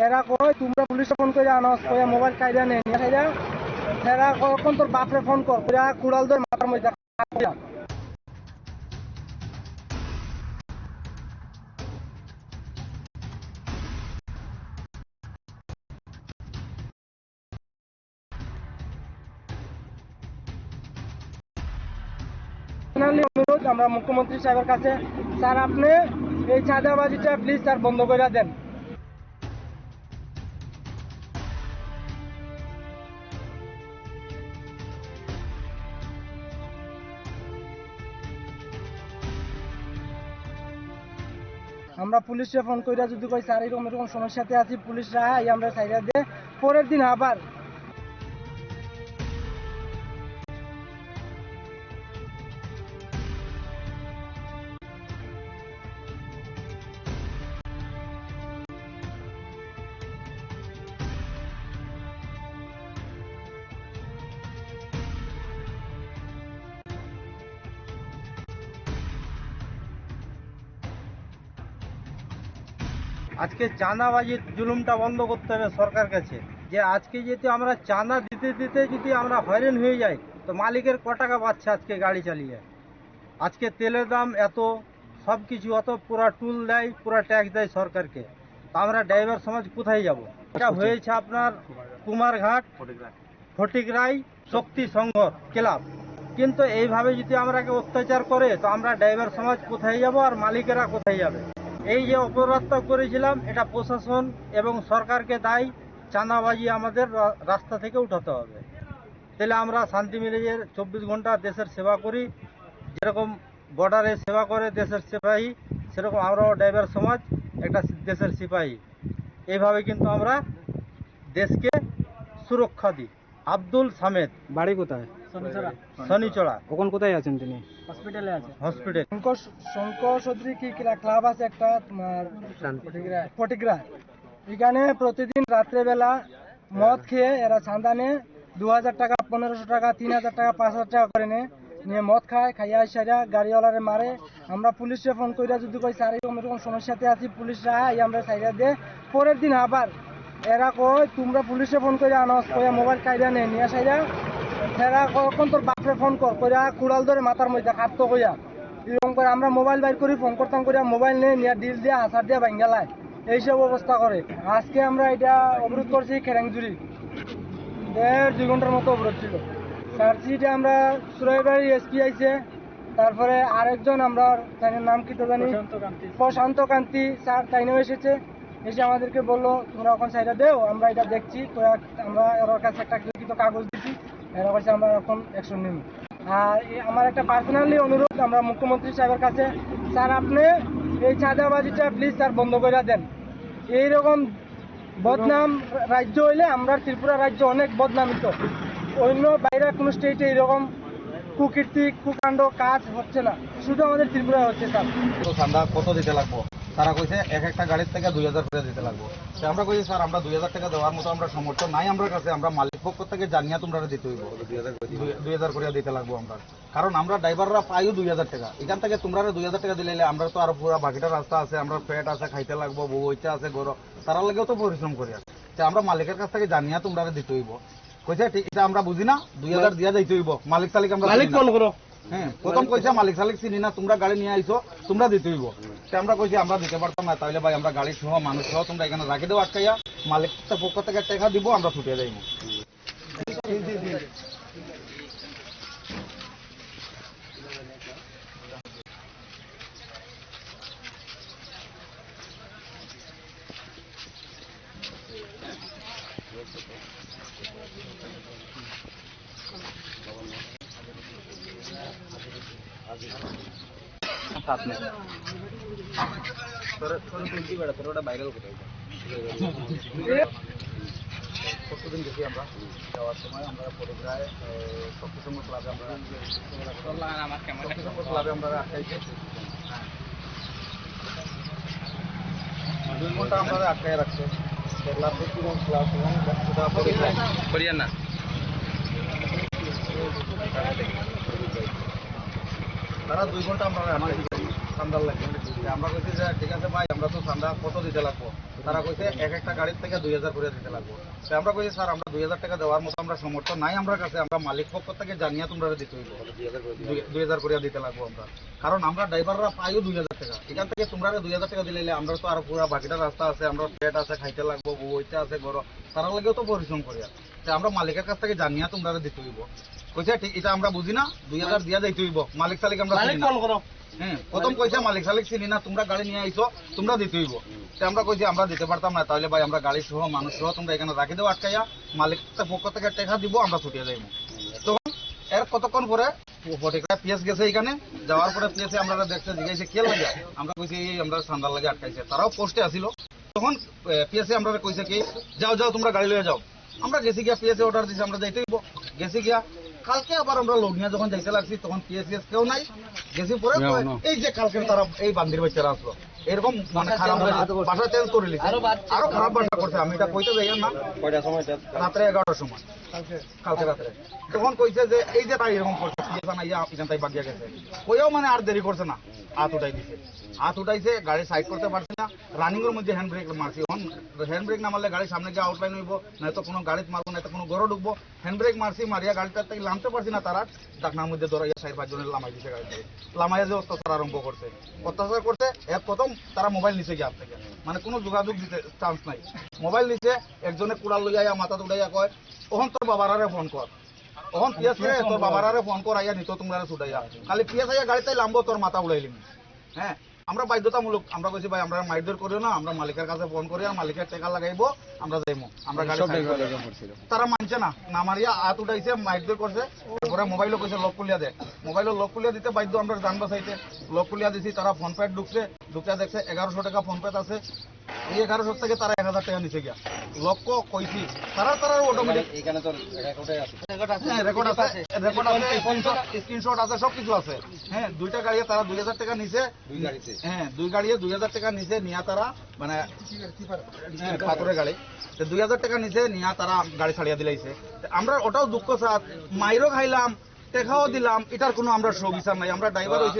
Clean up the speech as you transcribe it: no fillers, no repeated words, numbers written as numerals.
এরা কয় তোমরা পুলিশে ফোন করে আনস কয়া মোবাইল কাইরা নেই নিয়ে খাইরা এরা কখন তোর বাপরে ফোন কর কইরা কুড়াল ধরে মাথার মধ্যে অনুরোধ আমরা মুখ্যমন্ত্রী সাহেবের কাছে, স্যার আপনি এই চাঁদাবাজিটা প্লিজ স্যার বন্ধ করে দেন। আমরা পুলিশে ফোন কইরা যদি কই স্যার এরকম এরকম সমস্যাতে আছি, পুলিশরা আমরা সাইডা দিয়ে পরের দিন আবার আজকে চাঁদাবাজির জুলুমটা বন্ধ করতে হবে সরকার কাছে। যে আজকে যদি আমরা চাঁদা দিতে দিতে যদি আমরা হয়রান হয়ে যাই, তো মালিকের ক টাকা পাচ্ছে আজকে গাড়ি চালিয়ে? আজকে তেলের দাম এত, সব কিছু অত, পুরা টুল দেয়, পুরা ট্যাক্স দেয় সরকারকে। তা আমরা ড্রাইভার সমাজ কোথায় যাব? এটা হয়েছে আপনার কুমারঘাট, ফটিকরাই শক্তি সংঘ ক্লাব। কিন্তু এইভাবে যদি আমরাকে অত্যাচার করে, তো আমরা ড্রাইভার সমাজ কোথায় যাব আর মালিকেরা কোথায় যাবে? এই যে অপরাধটা করেছিলাম, এটা প্রশাসন এবং সরকারকে দায়ী। চাঁদাবাজি আমাদের রাস্তা থেকে উঠাতে হবে। তাহলে আমরা শান্তি মিলেজের 24 ঘন্টা দেশের সেবা করি। যেরকম বর্ডারে সেবা করে দেশের সিপাহী, সেরকম আমরাও ড্রাইভার সমাজ একটা দেশের সিপাহী। এইভাবে কিন্তু আমরা দেশকে সুরক্ষা দিই। আব্দুল সামেদ, বাড়ি কোথায়? শনিচড়া। কখন কোথায় আছেন তিনি? হসপিটালে আছে। হসপিটাল। শঙ্কর সদরি কি ক্লাব আছে একটা তোমার ফটিকরা, এখানে প্রতিদিন রাত্রেবেলা মদ খেয়ে এরা চাঁদা নেয় 2000 টাকা, 1500 টাকা, 3000 টাকা, 5000 টাকা করে নিয়ে মদ খায়, খাইয়া সাইরা গাড়িওয়ালারে মারে। আমরা পুলিশে ফোন কইরা যদি কই স্যার এরকম এরকম সমস্যাতে আছি, পুলিশরা আমরা সাইডা দিয়ে পরের দিন আবার এরা কয় তোমরা পুলিশে ফোন করে আনস কয়া মোবাইল কাইরা নেই নিয়ে সাইডা এরা কখন তোর বাপরে ফোন কর কইরা কুড়াল ধরে মাথার মধ্যে কাটতো কইয়া এরকম করে। আমরা মোবাইল বাইর করি, ফোন করতাম কইরা মোবাইল নিয়ে ডিল দিয়ে আসার দিয়ে ভাঙ্গালায়, এইসব অবস্থা করে। আজকে আমরা এটা অবরোধ করছি খেরাংজুরি, 1.5-2 ঘন্টার মতো অবরোধ ছিল। সার্চিটা আমরা সুরাইবাড়ি এসপি আইছে, তারপরে আরেকজন আমরা তার নাম কি তো জানি, প্রশান্ত কান্তি স্যার, তাইনেও এসেছে। এসে আমাদেরকে বললো তোমরা এখন সাইডা দেও, আমরা এটা দেখছি। তো আমরা এর কাছে একটা লিখিত কাগজ দিচ্ছি, এর কাছে আমরা এখন অ্যাকশন নিব। আর আমার একটা পার্সোনালি অনুরোধ আমরা মুখ্যমন্ত্রী সাহেবের কাছে, স্যার আপনি এই চাঁদাবাজিটা প্লিজ স্যার বন্ধ করে দেন। এইরকম বদনাম রাজ্য হইলে আমরা ত্রিপুরা রাজ্য অনেক বদনামিত, অন্য বাইরে কোনো স্টেটে এরকম কুকীর্তি কুকাণ্ড কাজ হচ্ছে না, শুধু আমাদের ত্রিপুরায় হচ্ছে। স্যার তো চাঁদা কত দিতে লাগবো? তারা কইছে একটা গাড়ির থেকে 2000 টাকা দিতে লাগবো। আমরা কইছি স্যার আমরা 2000 টাকা দেওয়ার মতো আমরা সামর্থ্য নাই আমার কাছে, আমরা মালিক পক্ষ থেকে জানিয়ে তোমরা দিতে হইব 2000 করে দিতে লাগবো আমরা। কারণ আমরা ড্রাইভাররা পাইও 2000 টাকা, এখান থেকে তোমরা 2000 টাকা দিলে আমরা তো আরো পুরো বাকিটা রাস্তা আছে, আমরা পেট আছে, খাইতে লাগবো, বউ ইচ্ছা আছে, গরু, তারা লাগেও তো পরিশ্রম করি। আমরা মালিকের কাছ থেকে জানিয়ে তোমরা দিতে হইব। কইছে ঠিক এটা আমরা বুঝি না, 2000 দিয়া যাইতে হইব। মালিক তালিক আমরা ফোন করো। হ্যাঁ, প্রথম কইছে মালিক সালিক চিনি না, তোমরা গাড়ি নিয়ে আইছো, তোমরা দিতে হইব। আমরা কইছি আমরা দিতে পারতাম না, তাহলে ভাই আমরা গাড়ি সহ মানুষ সহ তোমরা এখানে রাখি দেবো আটকাইয়া, মালিক পক্ষ থেকে টাকা দিব, আমরা ছুটিয়ে যাইব। প্রতিদিন দেখি আমরা যাওয়ার সময় আমরা পরিগ্রায় শক্তিসংঘ ক্লাবে আমরা আটকাইছি। 2 ঘন্টা আমরা আটকাই রাখছে তারা 2 ঘন্টা আমরা চান্দার লাগে আমরা কইছি যে ঠিক আছে ভাই আমরা তো চান্দা কত দিতে লাগবো তারা কইছে এক একটা গাড়ির থেকে 2000 করে দিতে লাগবো তো আমরা কইছি স্যার আমরা 2000 টাকা দেওয়ার মতো আমরা সমর্থ নাই আমরা কাছে আমরা মালিক পক্ষ থেকে জানিয়ে তোমরা দিতে হইব 2000 করে দিতে লাগবো আমরা কারণ আমরা ড্রাইভাররা পাইও 2000 টাকা এখান থেকে তোমরা 2000 টাকা দিলে আমরা তো আর পুরো বাকিটা রাস্তা আছে আমরা পেট আছে খাইতে লাগবো বইতে আছে ঘর তারা লাগেও তো পরিশ্রম করি তো আমরা মালিকের কাছ থেকে জানিয়ে তোমরা দিতে হইব কইছে ঠিক এটা আমরা বুঝি না 2000 দিয়া যাইতে হইব মালিক সালিক আমরা চিনি না। হ্যাঁ প্রথম কইছে মালিক সালিক চিনি না তোমরা গাড়ি নিয়ে আইছো তোমরা দিতে হইব তো আমরা কইছি আমরা দিতে পারতাম না তাহলে ভাই আমরা গাড়ি সহ মানুষ সহ তোমরা এখানে রাখি দেবো আটকাইয়া মালিক পক্ষ থেকে টাকা দিব আমরা ছুটিয়ে যাইব তখন এর কতক্ষণ পরে পিএস গেছে এখানে যাওয়ার পরে পিএসে আমরা দেখতে জিজ্ঞাসা কে লাগে আমরা কইছি এই আমরা সান্দার লাগে আটকাইছে তারাও পোস্টে আসিল তখন পিএসে আমরা কইছে কি যাও যাও তোমরা গাড়ি লয়ে যাও আমরা গেছি গিয়া পিএসে অর্ডার দিছি আমরা যাইতে হইব গেছি গিয়া কালকে আবার আমরা লোক নিয়ে যখন যাইতে লাগছি তখন পিএসএস কেউ নাই গেছি পরে এই যে কালকে তারা এই বান্দির বাচ্চারা আসলো এরকম মানে খারাপ বাসা চেঞ্জ করে লিখছে আরো খারাপ বাসা করছে আমি এটা কইতে যাই না রাত্রে 11টার সময় কালকে রাত্রে তখন কইছে যে এই যে তাই এরকম করছে এখান তাই বাগিয়া গেছে কইও মানে আর দেরি করছে না হাত উঠাই দিছে হাত উঠাইছে গাড়ি সাইড করতে পারছে না রানিং এর মধ্যে হ্যান্ড ব্রেক মারছি হ্যান্ড ব্রেক না মারলে গাড়ি সামনে গিয়ে আউটলাইন হইব নয়তো কোনো গাড়িতে মারবো না কোনো ঘরে ঢুকবো হ্যান্ড ব্রেক মারছি মারিয়া গাড়িটা থেকে নামতে পারছি না তারা ডাকনার মধ্যে ধরাইয়া 4-5 জনের লামাই দিছে গাড়িতে লামাইয়া যে অত্যাচার আরম্ভ করছে অত্যাচার করতে এর প্রথম তারা মোবাইল নিচে গিয়ে হাত থেকে মানে কোনো যোগাযোগ দিতে চান্স নাই মোবাইল নিচে একজনে কুড়াল লইয়া মাথা উড়াইয়া কয় ওখান তোর বাবারারে ফোন কর ওখান পিএস তোর বাবারারে ফোন কর আইয়া নিত তোমরা ছুটাইয়া খালি পিএস আইয়া গাড়িতে লাম্বো তোর মাথা উড়াইলি হ্যাঁ আমরা বাধ্যতামূলক আমরা কইছি ভাই আমরা মাইদর করিও না আমরা মালিকের কাছে ফোন করি আর মালিকের টাকা লাগাইবো আমরা যাইবো আমরা গাড়ি তারা মানছে না না মারিয়া হাত উঠাইছে মাইদর করছে তারপরে মোবাইলও কইছে লক খুলিয়া দে মোবাইলও লক খুলিয়া দিতে বাধ্য আমরা জান বাঁচাইতে লক খুলিয়া দিছি তারা ফোন পে ঢুকছে দেখছে 1100 টাকা ফোন পে আছে এই 1100 থেকে তারা 1000 টাকা নিচে গিয়া লক্ষ্য কইছি তারা অটোমেটিক এখানে তো রেকর্ড আছে স্ক্রিনশট আছে সব কিছু আছে হ্যাঁ দুইটা গাড়ি তারা 2000 টাকা নিচে হ্যাঁ দুই গাড়ি 2000 টাকা নিচে নিয়া তারা মানে পাথরের গাড়ি 2000 টাকা নিচে নিয়া তারা গাড়ি ছাড়িয়া দিলাইছে আমরা ওটাও দুঃখ সাথ মাইরও খাইলাম টেকাও দিলাম এটার কোনো আমরা সুবিচার নাই আমরা ড্রাইভার হইছি